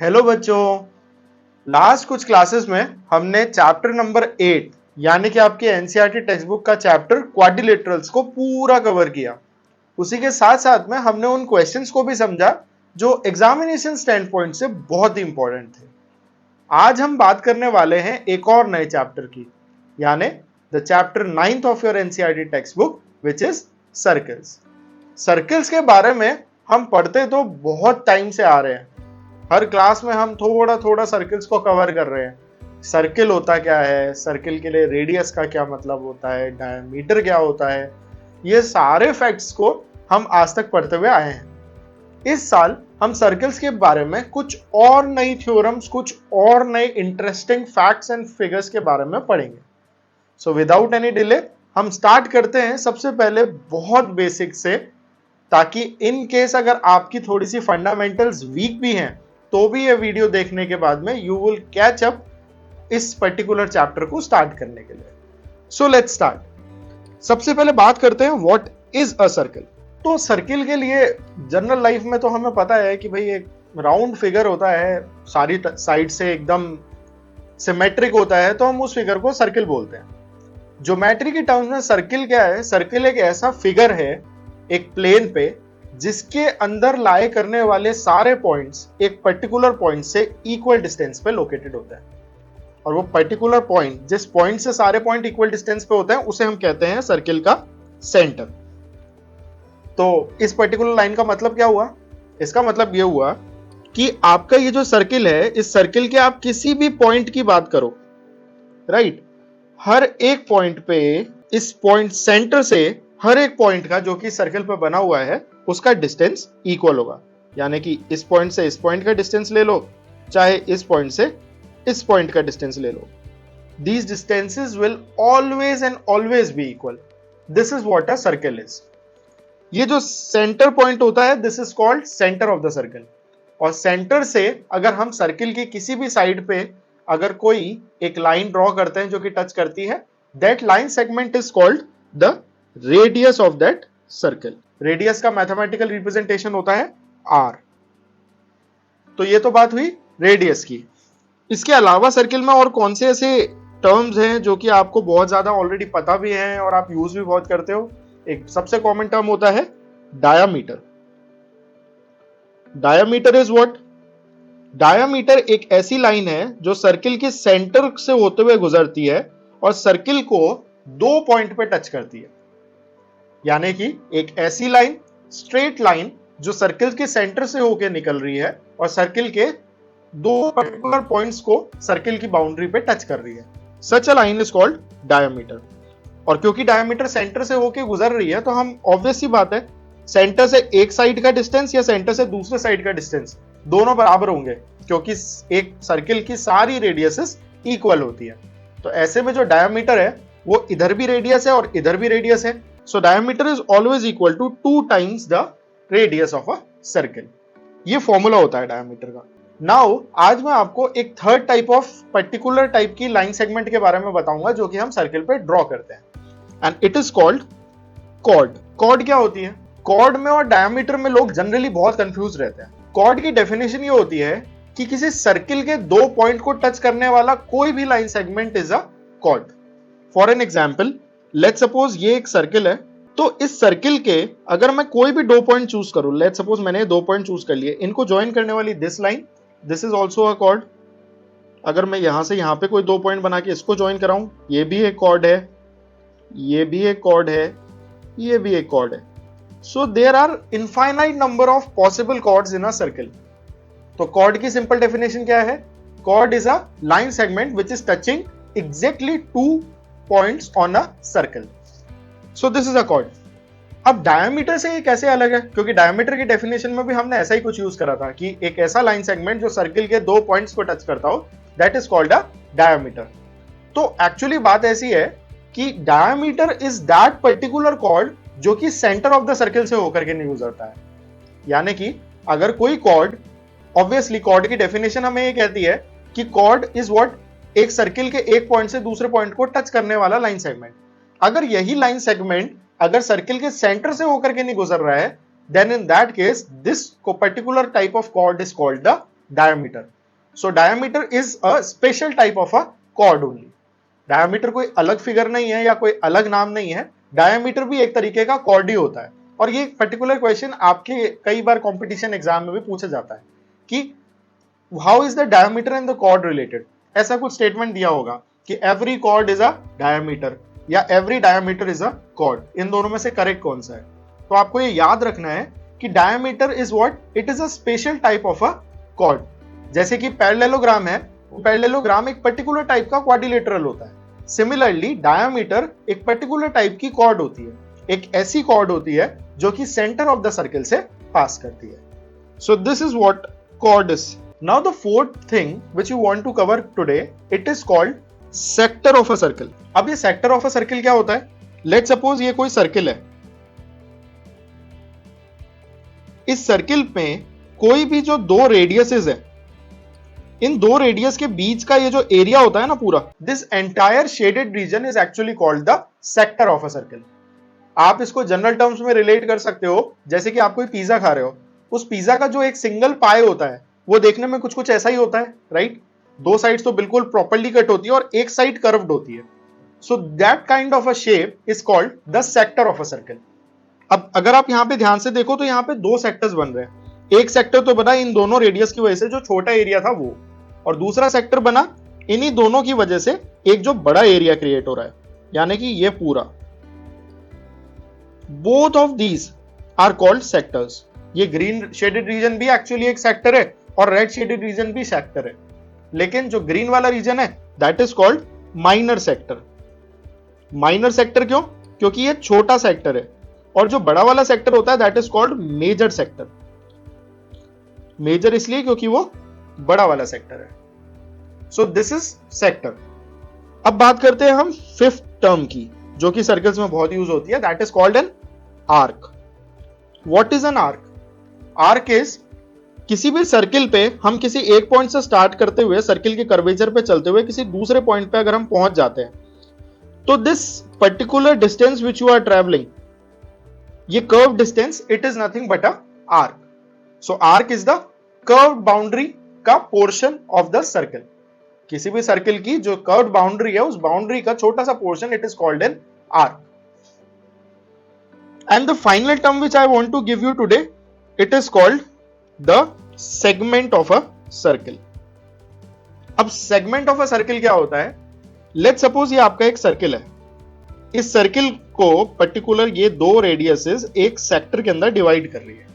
Hello बच्चों, last कुछ classes में हमने चैप्टर नंबर 8 यानी कि आपकी एनसीईआरटी टेक्स्ट बुक का चैप्टर क्वाड्रिलेटरल्स को पूरा कवर किया। उसी के साथ साथ में हमने उन क्वेश्चंस को भी समझा जो एग्जामिनेशन स्टैंड पॉइंट से बहुत ही इंपॉर्टेंट थे। आज हम बात करने वाले हैं एक और नए चैप्टर की, यानी the chapter 9th of your NCERT text book which is circles. Circles के बारे में हम पढ़ते तो बहुत टाइम से आ रहे हैं। हर क्लास में हम थोड़ा थोड़ा सर्कल्स को कवर कर रहे हैं। सर्कल होता क्या है, सर्कल के लिए रेडियस का क्या मतलब होता है, डायमीटर क्या होता है, ये सारे फैक्ट्स को हम आज तक पढ़ते हुए आए हैं। इस साल हम सर्कल्स के बारे में कुछ और नई थ्योरम्स, कुछ और नए इंटरेस्टिंग फैक्ट्स एंड फिगर्स के बारे में पढ़ेंगे। सो विदाउट एनी डिले हम स्टार्ट करते हैं सबसे पहले बहुत बेसिक से, ताकि इन केस अगर आपकी थोड़ी सी फंडामेंटल्स वीक भी हैं तो भी ये वीडियो देखने के बाद में यू विल कैच अप इस पर्टिकुलर चैप्टर को स्टार्ट करने के लिए। So let's start. सबसे पहले बात करते हैं व्हाट इज अ सर्कल। तो सर्किल के लिए जनरल लाइफ में तो हमें पता है कि भाई एक राउंड फिगर होता है, सारी साइड से एकदम सिमेट्रिक होता है, तो हम उस फिगर को सर्किल बोलते हैं। ज्योमेट्री की टर्म्स में सर्किल क्या है? सर्किल एक ऐसा फिगर है एक प्लेन पे जिसके अंदर लाए करने वाले सारे पॉइंट्स एक पर्टिकुलर पॉइंट से इक्वल डिस्टेंस पे लोकेटेड होते हैं, और वो पर्टिकुलर पॉइंट जिस पॉइंट से सारे पॉइंट इक्वल डिस्टेंस पे होते हैं उसे हम कहते हैं सर्किल का सेंटर। तो इस पर्टिकुलर लाइन का मतलब क्या हुआ? इसका मतलब ये हुआ कि आपका ये जो सर्किल है, इस सर्किल के आप किसी भी पॉइंट की बात करो, राइट, हर एक पॉइंट पे इस पॉइंट सेंटर से हर एक पॉइंट का जो कि सर्किल पे बना हुआ है उसका डिस्टेंस इक्वल होगा। यानी कि इस पॉइंट से इस पॉइंट का डिस्टेंस ले लो, चाहे इस पॉइंट से इस पॉइंट का डिस्टेंस ले लो, these distances will always and always be equal. This is what a circle is. ये जो सेंटर पॉइंट होता है, this is called centre of the circle. और सेंटर से अगर हम सर्किल की किसी भी साइड पे अगर कोई एक लाइन ड्रॉ करते हैं जो कि टच करती है, that line segment is called the radius of that circle. Radius का मैथमेटिकल रिप्रेजेंटेशन होता है आर। तो ये तो बात हुई रेडियस की। इसके अलावा सर्किल में और कौन से ऐसे टर्म्स हैं जो कि आपको बहुत ज्यादा ऑलरेडी पता भी हैं और आप यूज भी बहुत करते हो? एक सबसे कॉमन टर्म होता है diameter. Diameter is what? Diameter एक ऐसी लाइन है जो सर्किल के सेंटर से होते हुए गुजरती है और सर्किल को दो पॉइंट पे टच करती है। यानी कि एक ऐसी लाइन, स्ट्रेट लाइन, जो सर्किल के सेंटर से होकर निकल रही है और सर्किल के दो पर्टिकुलर पॉइंट्स को सर्किल की बाउंड्री पे टच कर रही है। Such a line is called diameter. और क्योंकि डायामीटर सेंटर से होकर गुजर रही है तो हम ऑब्वियस सी बात है, सेंटर से एक साइड का डिस्टेंस या सेंटर से दूसरे साइड का डिस्टेंस दोनों बराबर होंगे, क्योंकि एक सर्किल की सारी रेडियसेस इक्वल होती है। तो ऐसे में जो डायामीटर है वो इधर भी रेडियस है और इधर भी रेडियस है। So diameter is always equal to 2 times the radius of a circle. ये फॉर्मूला होता है डायामीटर का। नाउ आज मैं आपको एक third type of particular type की लाइन सेगमेंट के बारे में बताऊंगा जो कि हम सर्किल पे ड्रॉ करते हैं, and it is called chord. Chord क्या होती है? कॉर्ड में और डायमीटर में लोग जनरली बहुत कंफ्यूज रहते हैं। कॉर्ड की डेफिनेशन ये होती है कि किसी सर्किल के दो पॉइंट को टच करने वाला कोई भी line segment is a cord. For an example, let suppose ये एक सर्किल है, तो इस सर्किल के अगर मैं कोई भी दो पॉइंट चूज करूं, लेट सपोज मैंने दो पॉइंट चूज कर लिए, इनको ज्वाइन करने वाली this line, this is also a cord. अगर मैं यहां से यहां पे कोई दो पॉइंट बना के इसको ज्वाइन कराऊं, ये भी एक कॉर्ड है, ये भी एक कॉर्ड है, ये भी एक कॉर्ड है। So there are infinite number of possible chords in a circle. तो कॉर्ड की सिंपल डेफिनेशन क्या है? Chord is a line segment which is touching exactly 2 points on a circle. So this is a chord. अब diameter से ये कैसे अलग है? क्योंकि डायमीटर की डेफिनेशन में भी हमने ऐसा ही कुछ यूज करा था कि एक ऐसा लाइन सेगमेंट जो सर्किल के दो पॉइंट्स को टच करता हो, that is called a diameter. तो एक्चुअली बात ऐसी है कि diameter is that particular chord जो कि सेंटर ऑफ द सर्किल से होकर के नहीं गुजरता है। यानी कि अगर कोई कॉर्ड, ऑब्वियसली कॉर्ड की डेफिनेशन हमें ये कहती है कि कॉर्ड इज व्हाट? एक सर्किल के एक पॉइंट से दूसरे पॉइंट को टच करने वाला लाइन सेगमेंट। अगर यही लाइन सेगमेंट अगर सर्किल के सेंटर से होकर के नहीं गुजर रहा है, then in that case this particular type of chord is called the diameter. So diameter is a special type of a chord only. Diameter कोई अलग फिगर नहीं है या कोई अलग नाम नहीं है, diameter भी एक तरीके का chord ही होता है। और ये पर्टिकुलर क्वेश्चन आपके कई बार कंपटीशन एग्जाम में भी पूछा जाता है कि how is the diameter and the chord related. ऐसा कुछ स्टेटमेंट दिया होगा कि every chord is a diameter या every diameter is a chord, इन दोनों में से करेक्ट कौन सा है। तो आपको ये याद रखना है कि diameter is what, it is a special type of a chord। जैसे कि पैरेललोग्राम है, पैरेललोग्राम एक पर्टिकुलर टाइप का क्वाड्रिलेटरल होता है। सिमिलरली डायमीटर एक पर्टिकुलर टाइप की chord होती है, एक ऐसी chord होती है जो कि सेंटर ऑफ द सर्किल से पास करती है। So this is what chord is. Now the fourth thing which you want to cover today, it is called sector of a circle. अब ये सेक्टर ऑफ अ सर्किल क्या होता है? Let suppose ये कोई सर्किल है, इस सर्किल में कोई भी जो दो रेडियसेस है, इन दो रेडियस के बीच का ये जो एरिया होता है ना पूरा, this entire shaded region is actually called the sector of a circle. आप इसको जनरल टर्म्स में रिलेट कर सकते हो, जैसे कि आप कोई पिज्जा खा रहे हो, उस पिज्जा का जो एक सिंगल पाई होता है वो देखने में कुछ कुछ ऐसा ही होता है, राइट? दो साइड्स तो बिल्कुल प्रॉपर्ली कट होती है और एक साइड कर्व्ड होती है। So that kind of a shape is called the sector of a circle. अब अगर आप यहां पे ध्यान से देखो तो यहां पे दो सेक्टर्स बन रहे हैं। एक सेक्टर तो बना इन दोनों रेडियस की वजह से, जो छोटा एरिया था वो, और दूसरा सेक्टर बना इन्हीं दोनों की वजह से एक जो बड़ा एरिया क्रिएट हो रहा है, यानी कि ये पूरा। Both of these are called sectors. ये ग्रीन शेडेड रीजन भी एक्चुअली एक सेक्टर है और रेड शेडेड रीजन भी सेक्टर है, लेकिन जो ग्रीन वाला रीजन है that is called minor sector. Minor sector क्यों? क्योंकि ये छोटा सेक्टर है, और जो बड़ा वाला सेक्टर होता है that is called major sector. Major इसलिए क्योंकि वो बड़ा वाला सेक्टर है। So this is sector. अब बात करते हैं हम फिफ्थ टर्म की, जो कि सर्कल्स में बहुत यूज होती है, that is called an arc. What is an arc? Arc is, किसी भी सर्किल पे हम किसी एक पॉइंट से स्टार्ट करते हुए सर्किल के कर्वेचर पे चलते हुए किसी दूसरे पॉइंट पे अगर हम पहुंच जाते हैं, तो this particular distance which you are travelling, ये curve distance, it is nothing but a arc. So arc is the curved boundary का पोर्शन ऑफ द सर्किल। किसी भी सर्किल की जो कर्व्ड बाउंड्री है, उस बाउंड्री का छोटा सा portion, it is called an arc. And the final term which I want to give you today, it is called the segment of a circle. अब सेगमेंट ऑफ अ सर्किल क्या होता है? Let suppose ये आपका एक circle है, इस circle को पर्टिकुलर ये दो रेडियसेस एक सेक्टर के अंदर डिवाइड कर रही है।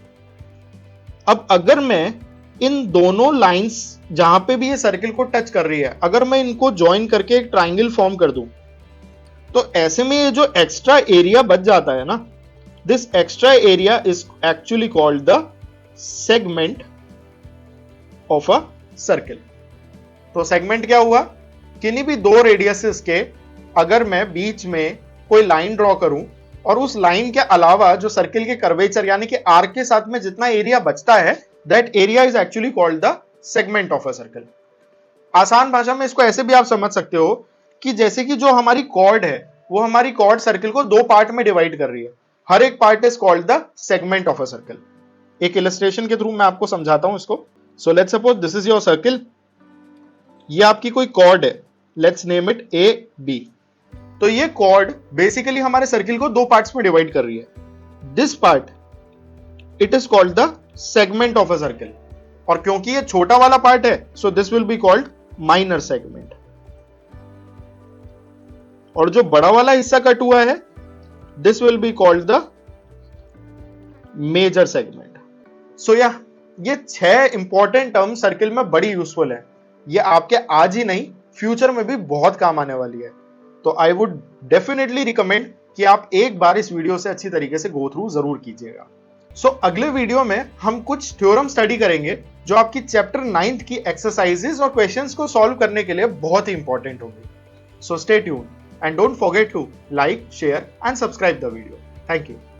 अब अगर मैं इन दोनों लाइंस जहां पे भी ये सर्किल को टच कर रही है, अगर मैं इनको ज्वाइन करके एक ट्राइंगल फॉर्म कर दूं, तो ऐसे में ये जो एक्स्ट्रा एरिया बच जाता है ना, this extra area is actually called the segment of a circle. तो सेगमेंट क्या हुआ? किन्हीं भी दो रेडियसेस के अगर मैं बीच में कोई लाइन ड्रॉ करूं और उस लाइन के अलावा जो सर्किल के कर्वेचर यानी कि आर्क के साथ में जितना एरिया बचता है, that area is actually called the segment of a circle. आसान भाषा में इसको ऐसे भी आप समझ सकते हो कि जैसे कि जो हमारी कॉर्ड है, वो हमारी कॉर्ड सर्किल को दो पार्ट में डिवाइड कर रही है, हर एक part is called the segment of a circle. एक इलस्ट्रेशन के थ्रू मैं आपको समझाता हूं इसको। So let's suppose this is your circle, ये आपकी कोई कॉर्ड है, let's name it A B. तो ये कॉर्ड बेसिकली हमारे सर्किल को दो पार्ट्स में डिवाइड कर रही है। This part, it is called the segment of a circle, और क्योंकि ये छोटा वाला पार्ट है, so this will be called minor segment. और जो बड़ा वाला हिस्सा कट हुआ है, this will be called the major segment. So ये 6 इंपॉर्टेंट टर्म सर्किल में बड़ी यूजफुल है। ये आपके आज ही नहीं, फ्यूचर में भी बहुत काम आने वाली है। तो आई वुड डेफिनेटली रिकमेंड कि आप एक बार इस वीडियो से अच्छी तरीके से गो थ्रू जरूर कीजिएगा। सो अगले वीडियो में हम कुछ थ्योरम स्टडी करेंगे जो आपकी चैप्टर 9 की एक्सरसाइजेस और क्वेश्चंस को सॉल्व करने के लिए बहुत ही इंपॉर्टेंट होंगे। So stay tuned and don't forget to like, share and subscribe the video. Thank you.